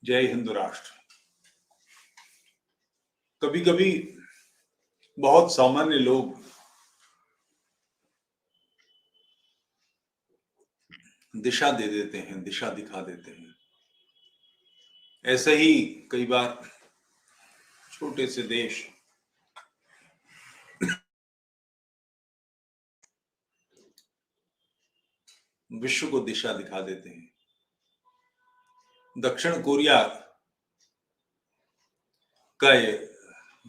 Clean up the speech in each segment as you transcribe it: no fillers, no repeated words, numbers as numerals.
जय हिंद राष्ट्र। कभी कभी बहुत सामान्य लोग दिशा दे देते हैं, दिशा दिखा देते हैं। ऐसे ही कई बार छोटे से देश विश्व को दिशा दिखा देते हैं। दक्षिण कोरिया का ये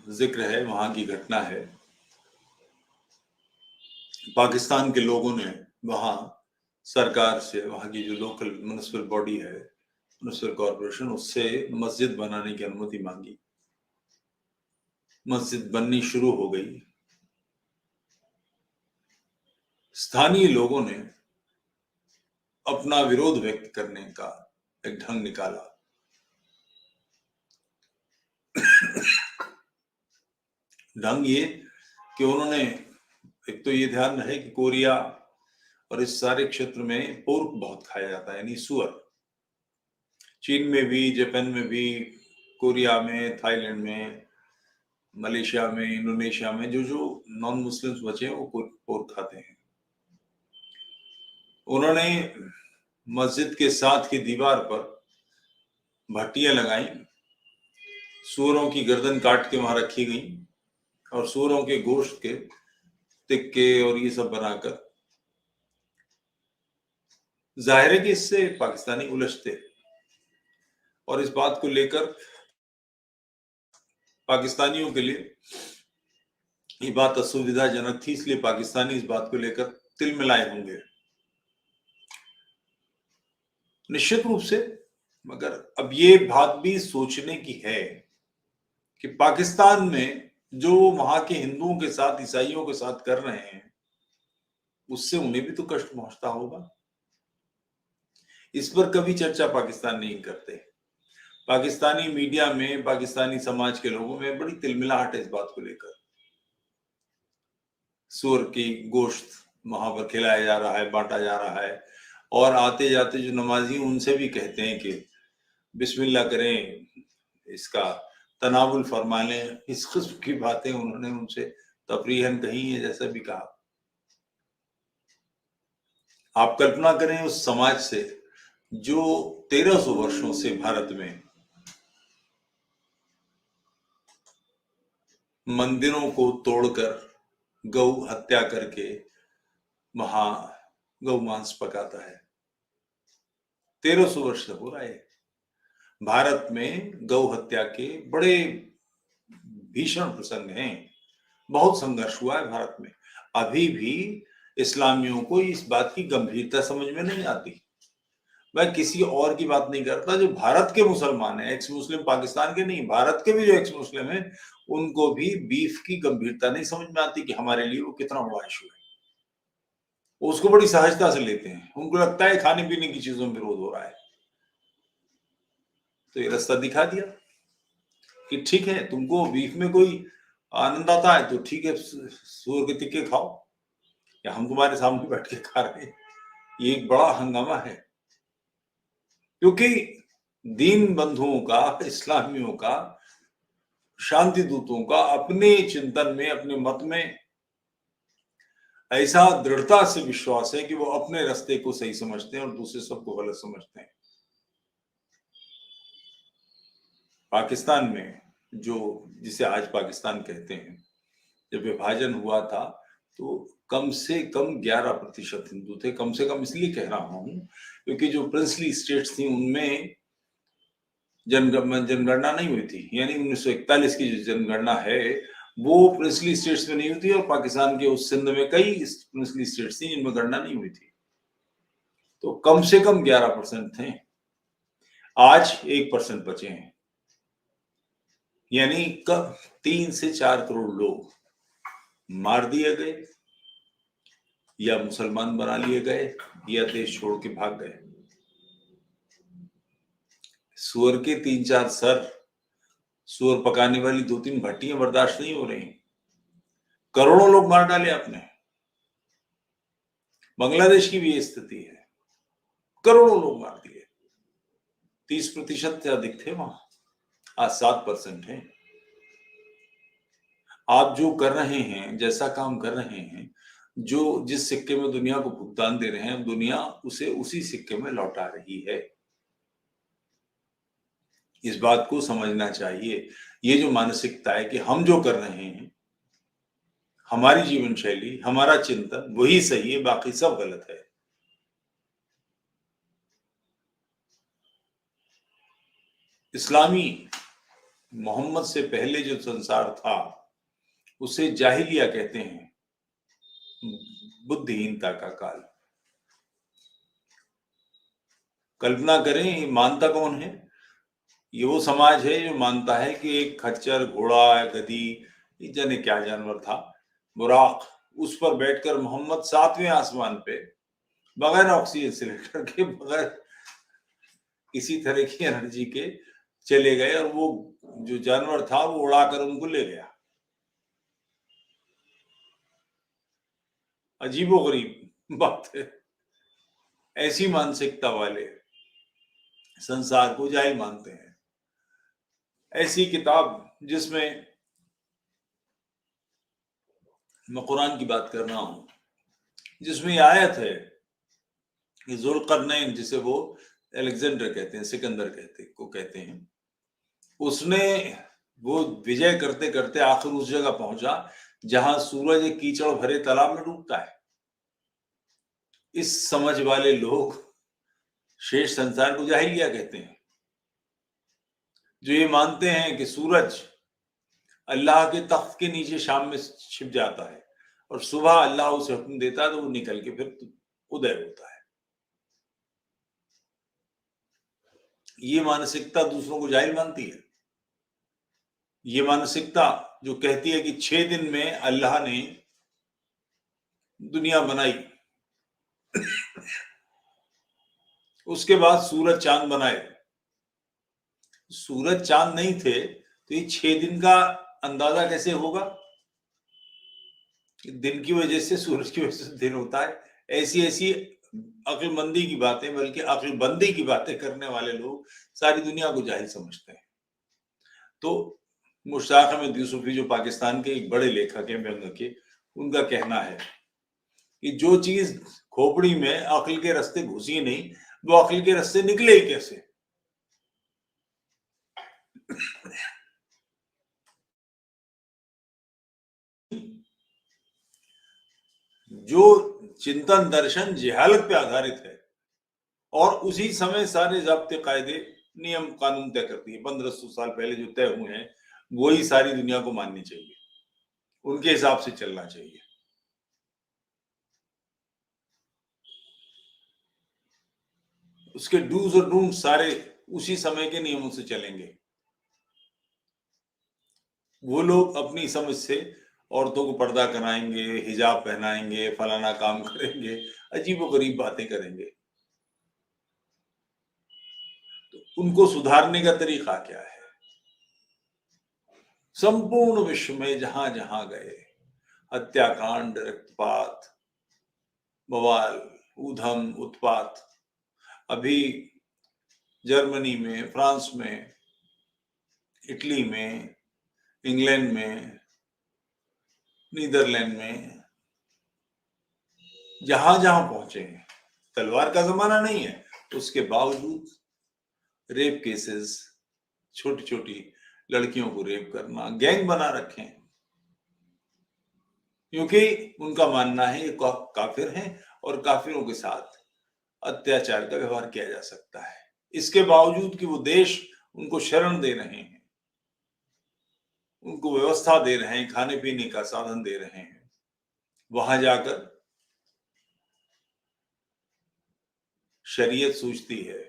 जिक्र है, वहां की घटना है। पाकिस्तान के लोगों ने वहां सरकार से, वहां की जो लोकल म्युनिसिपल बॉडी है, म्युनिसिपल कॉर्पोरेशन, उससे मस्जिद बनाने की अनुमति मांगी। मस्जिद बननी शुरू हो गई। स्थानीय लोगों ने अपना विरोध व्यक्त करने का एक ढंग निकाला। ढंग ये कि उन्होंने, एक तो ये ध्यान रहे कि कोरिया और इस सारे क्षेत्र में पोर्क बहुत खाया जाता है, यानी सुअर। चीन में भी, जापान में भी, कोरिया में, थाईलैंड में, मलेशिया में, इंडोनेशिया में जो जो नॉन मुस्लिम्स बचे हैं वो पोर्क खाते हैं। उन्होंने मस्जिद के साथ की दीवार पर भट्टियां लगाई, सूअरों की गर्दन काट के वहां रखी गई और सूअरों के गोश्त के टिक्के और ये सब बनाकर, जाहिर है कि इससे पाकिस्तानी उलझते और इस बात को लेकर पाकिस्तानियों के लिए ये बात असुविधाजनक थी, इसलिए पाकिस्तानी इस बात को लेकर तिलमिलाए होंगे निश्चित रूप से। मगर अब ये बात भी सोचने की है कि पाकिस्तान में जो वहां के हिंदुओं के साथ, ईसाइयों के साथ कर रहे हैं, उससे उन्हें भी तो कष्ट पहुंचता होगा। इस पर कभी चर्चा पाकिस्तान नहीं करते। पाकिस्तानी मीडिया में, पाकिस्तानी समाज के लोगों में बड़ी तिलमिलाहट है इस बात को लेकर। सूअर की गोश्त वहां पर खिलाया जा रहा है, बांटा जा रहा है, और आते जाते जो नमाजी उनसे भी कहते हैं कि बिस्मिल्लाह करें, इसका तनावुल फरमा लें। इस किस्म की बातें उन्होंने उनसे तफरीहन कही है, जैसा भी कहा। आप कल्पना करें उस समाज से जो 1300 वर्षों से भारत में मंदिरों को तोड़कर, गौ हत्या करके वहां गौ मांस पकाता है। 1300 वर्ष से हो रहा है। भारत में गौ हत्या के बड़े भीषण प्रसंग हैं। बहुत संघर्ष हुआ है भारत में। अभी भी इस्लामियों को इस बात की गंभीरता समझ में नहीं आती। मैं किसी और की बात नहीं करता, जो भारत के मुसलमान हैं, एक्स मुस्लिम, पाकिस्तान के नहीं, भारत के भी जो एक्स मुस्लिम हैं, उनको भी बीफ की गंभीरता नहीं समझ में आती कि हमारे लिए वो कितना बड़ा इशू है। उसको बड़ी सहजता से लेते हैं। उनको लगता है खाने पीने की चीजों में विरोध हो रहा है। तो ये रास्ता दिखा दिया कि ठीक है, तुमको बीफ में कोई आनंद आता है तो ठीक है, सूअर के टिक्के खाओ, या हम तुम्हारे सामने बैठ के खा रहे हैं। ये एक बड़ा हंगामा है, क्योंकि दीन बंधुओं का, इस्लामियों का, शांति दूतों का अपने चिंतन में, अपने मत में ऐसा दृढ़ता से विश्वास है कि वो अपने रास्ते को सही समझते हैं और दूसरे सबको गलत समझते हैं। पाकिस्तान में जो, जिसे आज पाकिस्तान कहते हैं, जब विभाजन हुआ था तो कम से कम 11% हिंदू थे। कम से कम इसलिए कह रहा हूं क्योंकि जो प्रिंसली स्टेट्स थी उनमें जनगणना नहीं हुई थी। यानी 1941 की जो जनगणना है वो प्रिंसली स्टेट्स में नहीं हुई थी, और पाकिस्तान के उस सिंध में कई प्रिंसली स्टेट्स थी जिनमें गणना नहीं हुई थी। तो कम से कम 11% थे। आज 1% बचे हैं। यानी कब 3 से 4 करोड़ लोग मार दिए गए, या मुसलमान बना लिए गए, या देश छोड़ के भाग गए। सूअर के 3-4 सर, सूअर पकाने वाली 2-3 भट्टियां बर्दाश्त नहीं हो रही। करोड़ों लोग मार डाले आपने। बांग्लादेश की भी ये स्थिति है, करोड़ों लोग मार दिए। 30% से अधिक थे वहां, आज 7% है। आप जो कर रहे हैं, जैसा काम कर रहे हैं, जो जिस सिक्के में दुनिया को भुगतान दे रहे हैं, दुनिया उसे उसी सिक्के में लौटा रही है। इस बात को समझना चाहिए। ये जो मानसिकता है कि हम जो कर रहे हैं, हमारी जीवन शैली, हमारा चिंतन वही सही है, बाकी सब गलत है। इस्लामी मोहम्मद से पहले जो संसार था उसे जाहिलिया कहते हैं, बुद्धिहीनता का काल। कल्पना करें, मानता कौन है? ये वो समाज है जो मानता है कि एक खच्चर, घोड़ा, गधी, ये जाने क्या जानवर था, बुराक, उस पर बैठकर मोहम्मद 7वें आसमान पे बगैर ऑक्सीजन सिलेंडर के, बगैर किसी तरह की एनर्जी के चले गए, और वो जो जानवर था वो उड़ाकर उनको ले गया। अजीबोगरीब बात है। ऐसी मानसिकता वाले संसार को जाहिल मानते हैं। ऐसी किताब जिसमें, मैं कुरान की बात कर रहा हूं, जिसमें यह आयत है कि जुल्करनैन, जिसे वो अलेक्जेंडर कहते हैं, सिकंदर कहते हैं, उसने वो विजय करते करते आखिर उस जगह पहुंचा जहां सूरज एक कीचड़ भरे तालाब में डूबता है। इस समझ वाले लोग शेष संसार को जाहिलिया कहते हैं, जो ये मानते हैं कि सूरज अल्लाह के तख्त के नीचे शाम में छिप जाता है और सुबह अल्लाह उसे हुक्म देता है तो वो निकल के फिर उदय होता है। ये मानसिकता दूसरों को जाहिल मानती है। ये मानसिकता जो कहती है कि 6 दिन में अल्लाह ने दुनिया बनाई, उसके बाद सूरज चांद बनाए। सूरज चांद नहीं थे तो ये 6 दिन का अंदाजा कैसे होगा? दिन की वजह से, सूरज की वजह से दिन होता है। ऐसी ऐसी अक्लमंदी की बातें, बल्कि अक्लबंदी की बातें करने वाले लोग सारी दुनिया को जाहिल समझते हैं। तो मुश्ताक अहमद यूसुफी, जो पाकिस्तान के एक बड़े लेखक हैं व्यंग्य के, उनका कहना है कि जो चीज खोपड़ी में अक्ल के रास्ते घुसी नहीं, वो अक्ल के रास्ते निकले ही कैसे? जो चिंतन दर्शन जिहालत पे आधारित है और उसी समय सारे ज़ाब्ते, कायदे, नियम कानून तय करती है, 1500 साल पहले जो तय हुए हैं वही सारी दुनिया को माननी चाहिए, उनके हिसाब से चलना चाहिए। उसके डूज और डूंट सारे उसी समय के नियमों से चलेंगे। वो लोग अपनी समझ से औरतों को पर्दा कराएंगे, हिजाब पहनाएंगे, फलाना काम करेंगे, अजीबोगरीब बातें करेंगे। तो उनको सुधारने का तरीका क्या है? संपूर्ण विश्व में जहां जहां गए, हत्याकांड, रक्तपात, बवाल, ऊधम, उत्पात, अभी जर्मनी में, फ्रांस में, इटली में, इंग्लैंड में, नीदरलैंड में, जहां जहां पहुंचे हैं, तलवार का जमाना नहीं है, उसके बावजूद रेप केसेस, छोटी छोटी लड़कियों को रेप करना, गैंग बना रखे हैं, क्योंकि उनका मानना है ये काफिर हैं और काफिरों के साथ अत्याचार का व्यवहार किया जा सकता है। इसके बावजूद कि वो देश उनको शरण दे रहे हैं, उनको व्यवस्था दे रहे हैं, खाने पीने का साधन दे रहे हैं, वहां जाकर शरीयत सूझती है,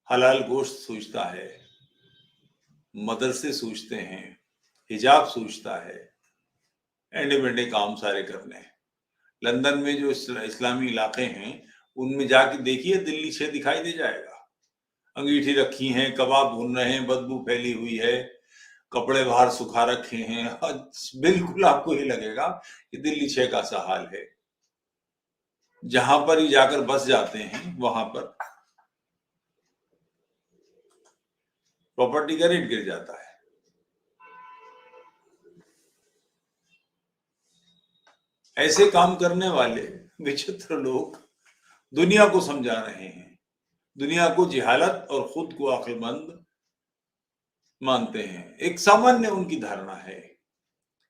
हलाल गोश्त सूझता है, मदरसे सूझते हैं, हिजाब सूझता है, एंडे बेंडे काम सारे करने हैं। लंदन में जो इस्लामी इलाके हैं उनमें जाके देखिए, दिल्ली 6 दिखाई दे जाएगा। अंगीठी रखी हैं, कबाब भून रहे हैं, बदबू फैली हुई है, कपड़े बाहर सुखा रखे हैं, बिल्कुल आपको ये लगेगा कि दिल्ली 6 का सा हाल है। जहां पर ही जाकर बस जाते हैं वहां पर प्रॉपर्टी का रेट गिर जाता है। ऐसे काम करने वाले विचित्र लोग दुनिया को समझा रहे हैं, दुनिया को जिहालत और खुद को अक्लमंद मानते हैं। एक सामान्य उनकी धारणा है,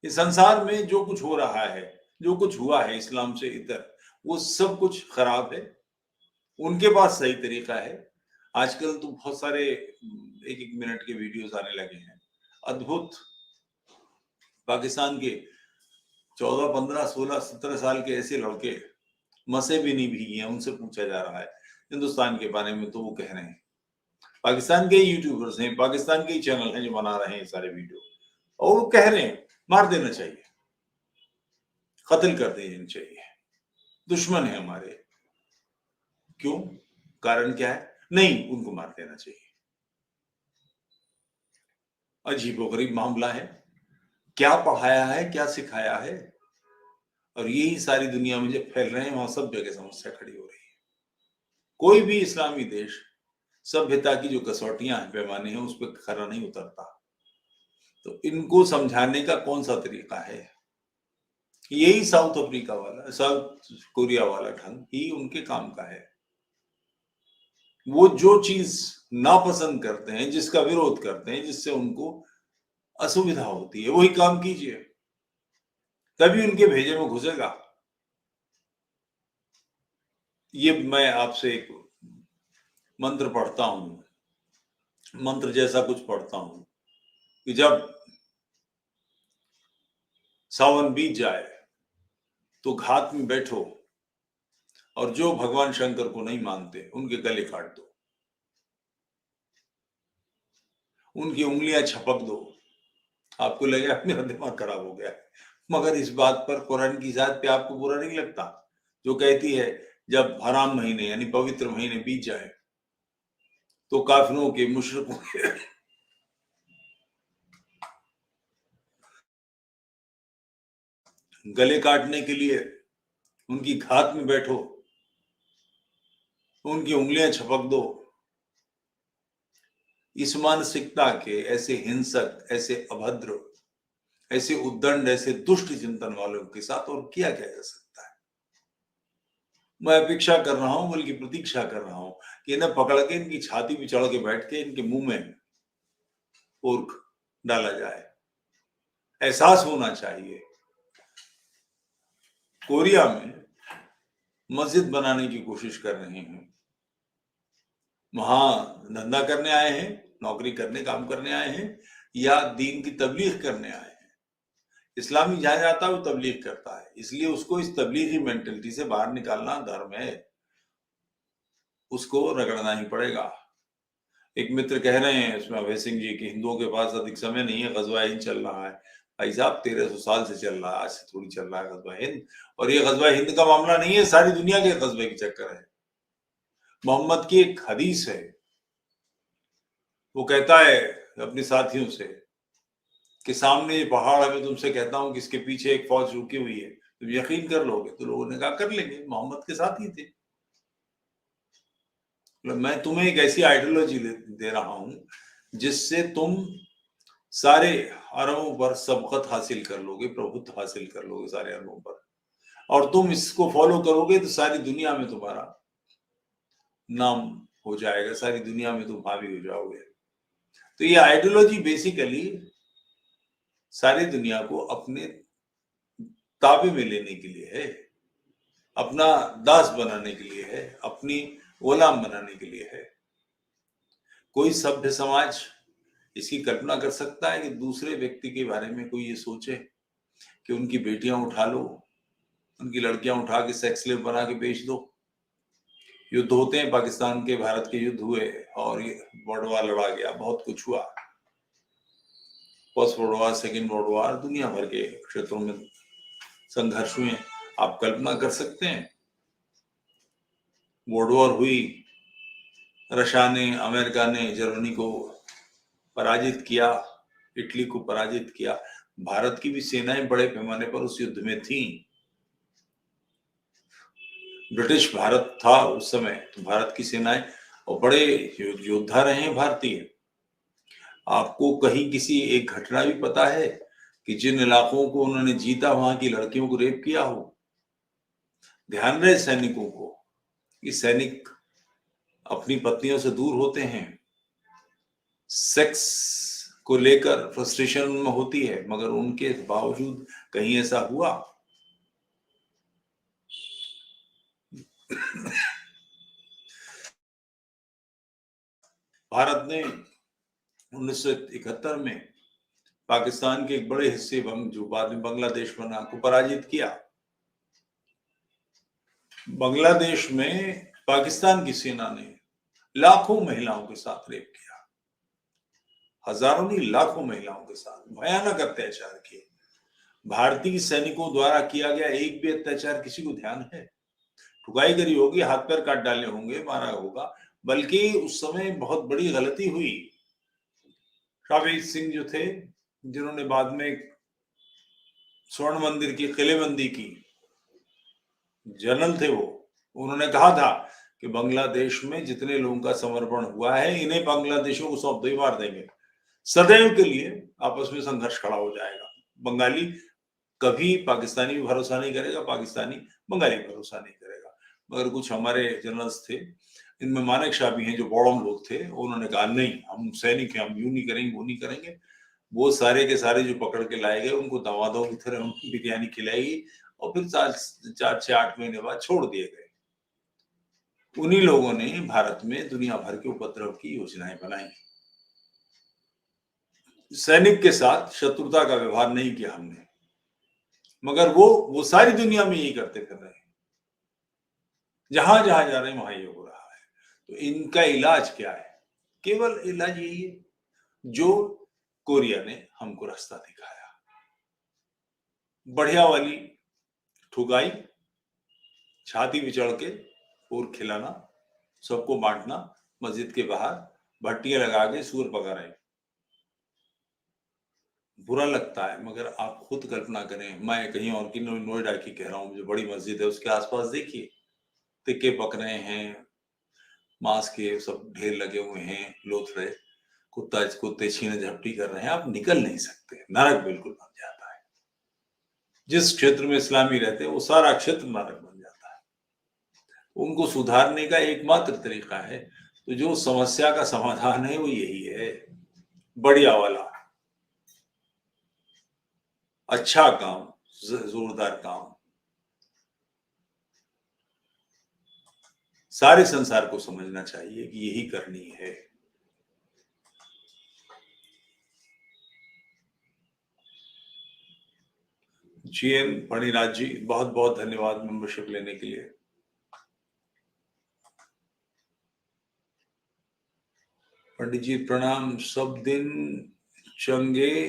इस संसार में जो कुछ हो रहा है, जो कुछ हुआ है इस्लाम से इतर, वो सब कुछ खराब है। उनके पास सही तरीका है। आजकल तो बहुत सारे 1-1 मिनट के वीडियोस आने लगे हैं, अद्भुत। पाकिस्तान के 14, 15, 16, 17 साल के ऐसे लड़के मसे भी नहीं भीगी हैं, उनसे पूछा जा रहा है हिंदुस्तान के बारे में, तो वो कह रहे हैं। पाकिस्तान के यूट्यूबर्स हैं, पाकिस्तान के चैनल हैं जो बना रहे हैं सारे वीडियो, और वो कह रहे हैं मार देना चाहिए, कत्ल कर देना चाहिए, दुश्मन है हमारे। क्यों? कारण क्या है? नहीं, उनको मार देना चाहिए। अजीबोगरीब मामला है। क्या पढ़ाया है, क्या सिखाया है, और यही सारी दुनिया में जब फैल रहे हैं, वहां सब जगह समस्या खड़ी हो रही है। कोई भी इस्लामी देश सभ्यता की जो कसौटियां हैं, पैमाने हैं, उस पर खरा नहीं उतरता। तो इनको समझाने का कौन सा तरीका है? यही साउथ अफ्रीका वाला, साउथ कोरिया वाला ढंग ही उनके काम का है। वो जो चीज नापसंद करते हैं, जिसका विरोध करते हैं, जिससे उनको असुविधा होती है, वही काम कीजिए, तभी उनके भेजे में घुसेगा। ये मैं आपसे एक मंत्र पढ़ता हूं, मंत्र जैसा कुछ पढ़ता हूं कि जब सावन बीत जाए तो घात में बैठो और जो भगवान शंकर को नहीं मानते उनके गले काट दो, उनकी उंगलियां छपक दो। आपको लगेगा मेरा दिमाग खराब हो गया है, मगर इस बात पर कुरान की जात पे आपको बुरा नहीं लगता, जो कहती है जब हराम महीने यानी पवित्र महीने बीत जाए तो काफिरों के, मुशरिकों के गले काटने के लिए उनकी घात में बैठो, उनकी उंगलियां छपक दो। इस मानसिकता के ऐसे हिंसक, ऐसे अभद्र, ऐसे उद्दंड, ऐसे दुष्ट चिंतन वालों के साथ और किया जा सकता है? मैं अपेक्षा कर रहा हूं, बल्कि प्रतीक्षा कर रहा हूं कि इन्हें पकड़ के इनकी छाती पे चढ़ के बैठ के इनके मुंह में ऊर्क डाला जाए। एहसास होना चाहिए। कोरिया में मस्जिद बनाने की कोशिश कर रहे हैं, वहां धंधा करने आए हैं, नौकरी करने, काम करने आए हैं, या दीन की तबलीग करने आए हैं। इस्लामी जहां जाता है वो तबलीग करता है, इसलिए उसको इस तबलीगी मेंटेलिटी से बाहर निकालना धर्म है, उसको रगड़ना ही पड़ेगा। एक मित्र कह रहे हैं इसमें अभय सिंह जी कि हिंदुओं के पास अधिक समय नहीं है, गजवा हिंद चल रहा है। भाई साहब 1300 साल से चल रहा है, आज से थोड़ी चल रहा है गजवा हिंद। और ये गजवा हिंद का मामला नहीं है, सारी दुनिया के गजबे की चक्कर है। मोहम्मद की एक हदीस है, वो कहता है अपने साथियों से कि सामने ये पहाड़ है, मैं तुमसे कहता हूं कि इसके पीछे एक फौज रुकी हुई है, तुम यकीन कर लोगे? तो लोगों ने कहा कर लेंगे, मोहम्मद के साथ ही थे। मैं तुम्हें एक ऐसी आइडियोलॉजी दे रहा हूं जिससे तुम सारे अरबों पर सबकत हासिल कर लोगे, प्रभुत्व हासिल कर लोगे सारे अरबों पर, और तुम इसको फॉलो करोगे तो सारी दुनिया में तुम्हारा नाम हो जाएगा, सारी दुनिया में तुम हावी हो जाओगे। तो ये आइडियोलॉजी बेसिकली सारी दुनिया को अपने ताबे में लेने के लिए है, अपना दास बनाने के लिए है, अपनी गुलाम बनाने के लिए है। कोई सभ्य समाज इसकी कल्पना कर सकता है कि दूसरे व्यक्ति के बारे में कोई ये सोचे कि उनकी बेटियां उठा लो, उनकी लड़कियां उठा के सेक्स स्लेव बना के बेच दो? युद्ध होते हैं, पाकिस्तान के भारत के युद्ध हुए और ये वर्ल्ड वार लड़ा गया, बहुत कुछ हुआ। First world war, second world war, दुनिया भर के क्षेत्रों में संघर्ष हुए। आप कल्पना कर सकते हैं, वर्ल्ड वॉर हुई, रशिया ने, अमेरिका ने जर्मनी को पराजित किया, इटली को पराजित किया। भारत की भी सेनाएं बड़े पैमाने पर उस युद्ध में थीं। ब्रिटिश भारत था उस समय, तो भारत की सेनाएं और बड़े योद्धा रहे हैं भारतीय। आपको कहीं किसी एक घटना भी पता है कि जिन इलाकों को उन्होंने जीता वहां की लड़कियों को रेप किया हो? ध्यान रहे सैनिकों को कि सैनिक अपनी पत्नियों से दूर होते हैं, सेक्स को लेकर फ्रस्ट्रेशन उनमें होती है, मगर उनके बावजूद कहीं ऐसा हुआ? भारत ने 1971 में पाकिस्तान के एक बड़े हिस्से जो बाद में बांग्लादेश बना को पराजित किया। बांग्लादेश में पाकिस्तान की सेना ने लाखों महिलाओं के साथ रेप किया, हजारों नहीं लाखों महिलाओं के साथ भयानक अत्याचार किए। भारतीय सैनिकों द्वारा किया गया एक भी अत्याचार किसी को ध्यान है? ठुकाई करी होगी, हाथ पैर काट डाले होंगे, मारा होगा, बल्कि उस समय बहुत बड़ी गलती हुई। शाबीर सिंह जो थे, जिन्होंने बाद में स्वर्ण मंदिर की किलेबंदी की, जनरल थे वो, उन्होंने कहा था कि बांग्लादेश में जितने लोगों का समर्पण हुआ है इन्हें बांग्लादेशियों को सौंप दो, मार देंगे, सदैव के लिए आपस में संघर्ष खड़ा हो जाएगा। बंगाली कभी पाकिस्तानी भी भरोसा नहीं करेगा, पाकिस्तानी बंगाली भरोसा नहीं करेगा। मगर कुछ हमारे जनरल्स थे, इनमें मानेक शाह भी हैं, जो बौड़म लोग थे, उन्होंने कहा नहीं, हम सैनिक हैं, हम यूं नहीं करेंगे, वो नहीं करेंगे। वो सारे के सारे जो पकड़ के लाए गए उनको दामादों की तरह उनको बिरयानी खिलाई और फिर 4 से 8 महीने बाद छोड़ दिए गए। उन्हीं लोगों ने भारत में दुनिया भर के उपद्रव की योजनाएं बनाई। सैनिक के साथ शत्रुता का व्यवहार नहीं किया हमने, मगर वो सारी दुनिया में यही करते फिर रहे हैं। जहां जहां जा रहे हैं वहां ये हो रहा है। तो इनका इलाज क्या है? केवल इलाज यही है जो कोरिया ने हमको रास्ता दिखाया। बढ़िया वाली ठुकाई, छाती पे चढ़ के और खिलाना, सबको बांटना, मस्जिद के बाहर भट्टियां लगा के सूअर पका रहे। बुरा लगता है, मगर आप खुद कल्पना करें, मैं कहीं और की नोएडा की कह रहा हूँ, जो बड़ी मस्जिद है उसके आसपास देखिए, टिक्के पक रहे हैं, मांस के सब ढेर लगे हुए हैं, लोथड़े, कुत्ते छीने झपटी कर रहे हैं, आप निकल नहीं सकते, नरक बिल्कुल बन जाता है। जिस क्षेत्र में इस्लामी रहते हैं वो सारा क्षेत्र नरक बन जाता है। उनको सुधारने का एकमात्र तरीका है, तो जो समस्या का समाधान है वो यही है, बढ़िया वाला अच्छा काम, जोरदार काम, सारे संसार को समझना चाहिए कि यही करनी है। जीएन फणिराज जी, बहुत बहुत धन्यवाद मेंबरशिप लेने के लिए। पंडित जी प्रणाम। सब दिन चंगे,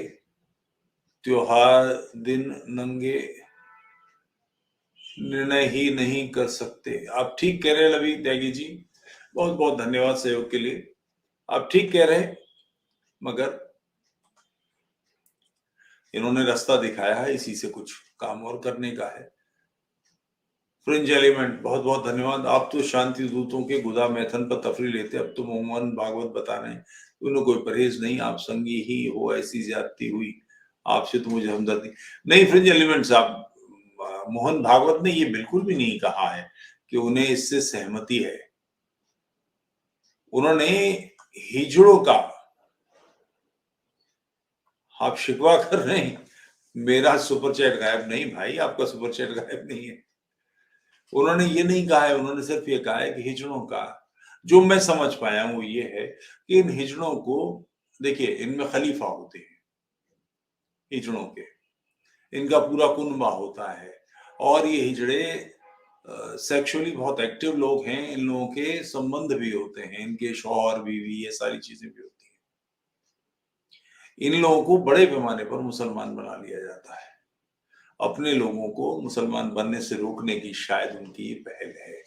त्योहार दिन नंगे, निर्णय ही नहीं कर सकते। आप ठीक कह रहे हैं लवी त्यागी जी, बहुत बहुत धन्यवाद सहयोग के लिए। आप ठीक कह रहे हैं, मगर इन्होंने रास्ता दिखाया है, इसी से कुछ काम और करने का है। फ्रिंज एलिमेंट, बहुत बहुत धन्यवाद। आप तो शांति दूतों के गुदा मैथन पर तफरी लेते, अब तो मोहन भागवत बता रहे हैं, उन्हें कोई परहेज नहीं, आप संगी ही हो, ऐसी ज्यादती हुई आपसे तो मुझे हमदर्दी नहीं। फ्रिंज एलिमेंट साहब, मोहन भागवत ने ये बिल्कुल भी नहीं कहा है कि उन्हें इससे सहमति है। उन्होंने हिजड़ों का, आप शिकवा कर रहे हैं मेरा सुपर चैट गायब नहीं भाई, आपका सुपर चैट गायब नहीं है। उन्होंने ये नहीं कहा है, उन्होंने सिर्फ ये कहा है कि हिजड़ों का, जो मैं समझ पाया हूं ये है कि इन हिजड़ों को, देखिए इनमें खलीफा होते हैं हिजड़ों के, इनका पूरा कुनबा होता है, और ये हिजड़े सेक्सुअली बहुत एक्टिव लोग हैं, इन लोगों के संबंध भी होते हैं, इनके शौहर बीवी ये सारी चीजें भी होती हैं। इन लोगों को बड़े पैमाने पर मुसलमान बना लिया जाता है, अपने लोगों को मुसलमान बनने से रोकने की शायद उनकी ये पहल है,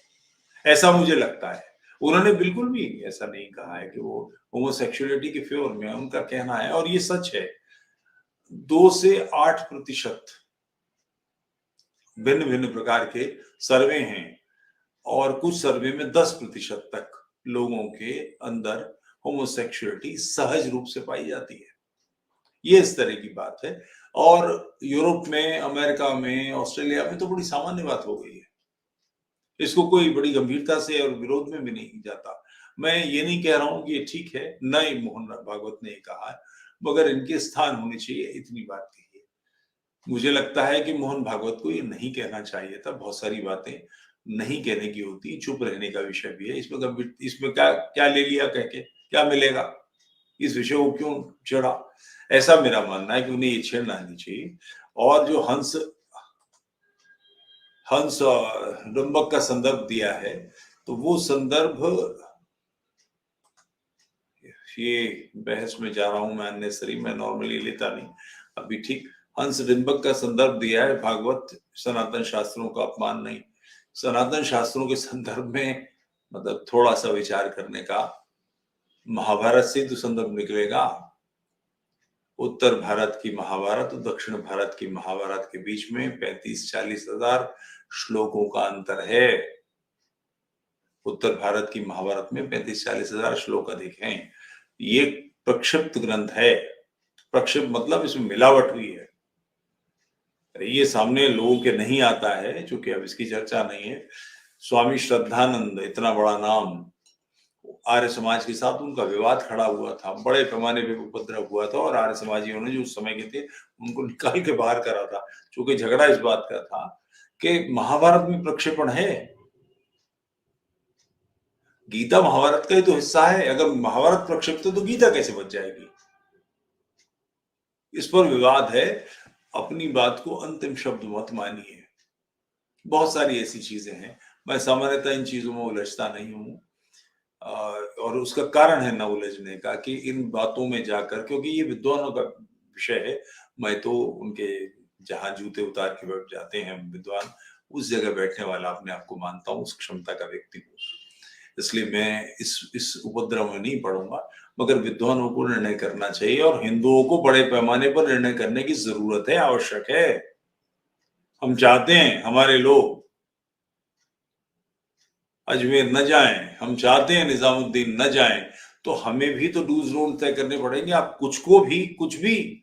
ऐसा मुझे लगता है। उन्होंने बिल्कुल भी ऐसा नहीं कहा है कि वो होमोसेक्सुअलिटी के फेवर में, उनका कहना है और ये सच है, 2 से 8% भिन्न भिन्न प्रकार के सर्वे हैं, और कुछ सर्वे में 10% तक लोगों के अंदर होमोसेक्सुअलिटी सहज रूप से पाई जाती है। ये इस तरह की बात है। और यूरोप में, अमेरिका में, ऑस्ट्रेलिया में तो बड़ी सामान्य बात हो गई है। इसको कोई बड़ी गंभीरता से और विरोध में भी नहीं जाता। मैं ये नहीं कह रहा हूं कि ये ठीक है, न ही मोहन भागवत ने कहा है, मगर इनके स्थान होने चाहिए, इतनी बात कही है। मुझे लगता है कि मोहन भागवत को ये नहीं कहना चाहिए था। बहुत सारी बातें नहीं कहने की होती, चुप रहने का विषय भी है। इसमें क्या क्या ले लिया कह के, क्या मिलेगा, इस विषय को क्यों छेड़ा, ऐसा मेरा मानना है कि उन्हें ये छेड़ना नहीं चाहिए। और जो हंस डुम्बक का संदर्भ दिया है, तो वो संदर्भ, ये बहस में जा रहा हूं मैं, अननेसरी, मैं नॉर्मली लेता नहीं अभी, ठीक। हंस डिम्बक का संदर्भ दिया है, भागवत सनातन शास्त्रों का अपमान नहीं। सनातन शास्त्रों के संदर्भ में मतलब थोड़ा सा विचार करने का, महाभारत से तो संदर्भ निकलेगा। उत्तर भारत की महाभारत और दक्षिण भारत की महाभारत के बीच में 35-40 हजार श्लोकों का अंतर है। उत्तर भारत की महाभारत में 35-40 हजार श्लोक अधिक हैं। ये प्रक्षिप्त ग्रंथ है। प्रक्षिप्त मतलब इसमें मिलावट हुई है। ये सामने लोगों के नहीं आता है, चूंकि अब इसकी चर्चा नहीं है। स्वामी श्रद्धानंद, इतना बड़ा नाम, आर्य समाज के साथ उनका विवाद खड़ा हुआ था, बड़े पैमाने पे उपद्रव हुआ था, और आर्य समाजियों ने जो उस समय के थे उनको निकाल के बाहर करा था। चूंकि झगड़ा इस बात का था कि महाभारत में प्रक्षेपण है, गीता महाभारत का ही तो हिस्सा है। अगर महाभारत प्रक्षिप्त है तो गीता कैसे बच जाएगी? इस पर विवाद है। अपनी बात को अंतिम शब्द मत मानिए। बहुत सारी ऐसी चीजें हैं, मैं सामान्यतः इन चीजों में उलझता नहीं हूं, और उसका कारण है न उलझने का कि इन बातों में जाकर, क्योंकि ये विद्वानों का विषय है। मैं तो उनके जहां जूते उतार के बैठ जाते हैं विद्वान, उस जगह बैठने वाला अपने आप को मानता हूं, उस क्षमता का व्यक्ति हूं। इसलिए मैं इस उपद्रव में नहीं पड़ूंगा, मगर विद्वानों को निर्णय करना चाहिए, और हिंदुओं को बड़े पैमाने पर निर्णय करने की जरूरत है, आवश्यक है। हम चाहते हैं हमारे लोग अजमेर न जाएं, हम चाहते हैं निजामुद्दीन न जाएं, तो हमें भी तो डूज रूल तय करने पड़ेंगे। आप कुछ भी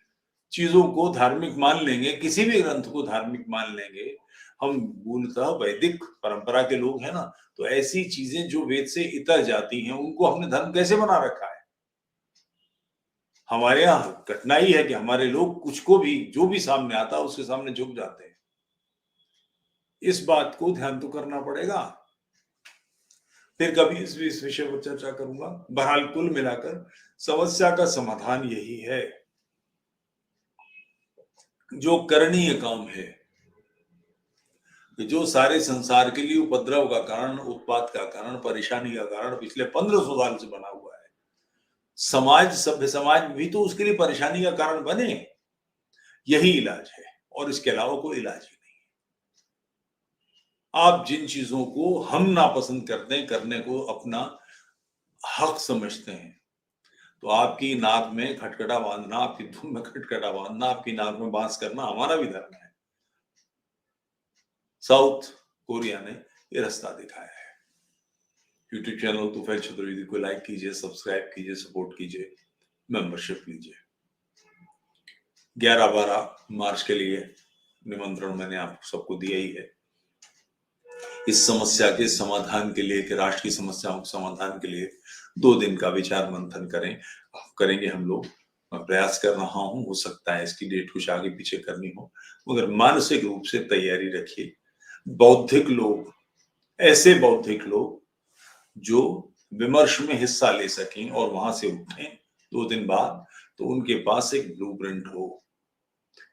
चीजों को धार्मिक मान लेंगे, किसी भी ग्रंथ को धार्मिक मान लेंगे। हम मूलतः वैदिक परंपरा के लोग हैं ना, तो ऐसी चीजें जो वेद से इतर जाती हैं, उनको हमने धर्म कैसे बना रखा है? हमारे यहाँ कठिनाई है कि हमारे लोग कुछ को भी, जो भी सामने आता है उसके सामने झुक जाते हैं। इस बात को ध्यान तो करना पड़ेगा। फिर कभी इस विषय पर चर्चा करूंगा। बहरहाल कुल मिलाकर समस्या का समाधान यही है, जो करणीय काम है, जो सारे संसार के लिए उपद्रव का कारण, उत्पात का कारण, परेशानी का कारण पिछले 1500 साल से बना हुआ है। समाज, सभ्य समाज भी तो उसके लिए परेशानी का कारण बने। यही इलाज है, और इसके अलावा कोई इलाज ही नहीं। आप जिन चीजों को हम नापसंद करते हैं, करने को अपना हक समझते हैं, तो आपकी नाक में खटखटा बांधना, आपकी धुन में खटखटा बांधना, आपकी नाक में बांस करना हमारा भी धर्म है। साउथ कोरिया ने ये रास्ता दिखाया है। यूट्यूब चैनल तूफैल चतुर्वेदी को लाइक कीजिए, सब्सक्राइब कीजिए, सपोर्ट कीजिए, मेंबरशिप लीजिए। 11-12 मार्च के लिए निमंत्रण मैंने आप सबको दिया ही है। इस समस्या के समाधान के लिए, कि राष्ट्र की समस्याओं के समाधान के लिए 2 दिन का विचार मंथन करेंगे हम लोग। मैं प्रयास कर रहा हूं, हो सकता है इसकी डेट कुछ आगे पीछे करनी हो, मगर मानसिक रूप से तैयारी रखिए। बौद्धिक लोग, ऐसे बौद्धिक लोग जो विमर्श में हिस्सा ले सकें और वहां से उठें 2 दिन बाद, तो उनके पास एक ब्लूप्रिंट हो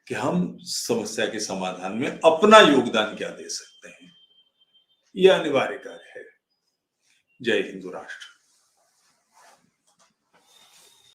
कि हम समस्या के समाधान में अपना योगदान क्या दे सकते हैं। यह अनिवार्य कार्य है। जय हिंदू राष्ट्र।